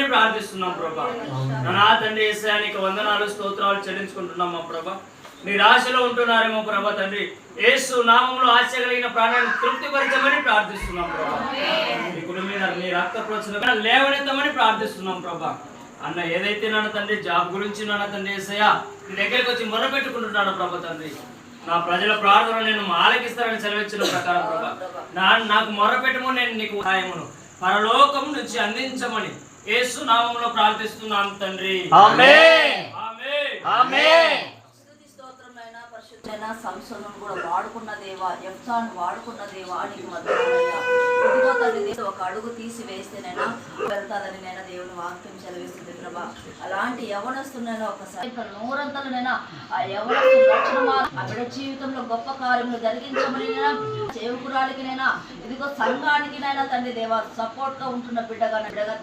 ప్రార్థిస్తున్నాం ప్రభా. నా తండ్రి యేసయ్యా నీకు వందనాలు స్తోత్రాలు చెల్లించుకుంటున్నాం మా ప్రభా. నిరాశలో ఉంటున్నారేమో ప్రభా తండ్రి, యేసు నామములో ఆశ కలిగిన ప్రాణాన్ని తృప్తిపరచమని ప్రార్థిస్తున్నాం ప్రభా. నీ కుడి మీద నీ రక్త ప్రోత్సాహం లేవనెత్తమని ప్రార్థిస్తున్నాం ప్రభా. అన్న ఏదైతే నాన్న తండ్రి జాబ్ గురించి నాన్న తండ్రి యేసయ్యా నీ దగ్గరికి వచ్చి మొర పెట్టుకుంటున్నాడు ప్రభా తండ్రి, నా ప్రజల ప్రార్థన నేను ఆలకిస్తానని సెలవిచ్చిన ప్రకారం ప్రభా నాకు మొర పెట్టుము, నేను నీకు సహాయమును పరలోకం నుంచి అందించమని యేసు నామములో ప్రార్థిస్తున్నాను తండ్రి. ఆమేన్ ఆమేన్ ఆమేన్. సంసోను కూడా వాడుకున్న దేవా, యెఫ్తాను వాడుకున్న దేవా నీకు మద్దతునయ్యా. ఇదిగో తండ్రి ఒక అడుగు తీసి వేస్తేనైనా వెళ్తాదని నేను దేవుని వాక్యం సెలవిస్తుంది ప్రభా. అలాంటి యవనస్తునైనా ఒకసారి నూరంతలనైనా ఆ యవనస్తు రక్షణ ఆ బిడ్డ జీవితంలో గొప్ప కార్యములు జరిగించమని సేవకురాలికినైనా ఇదిగో సంఘానికినైనా తండ్రి దేవా సపోర్ట్ గా ఉంటున్న బిడ్డగా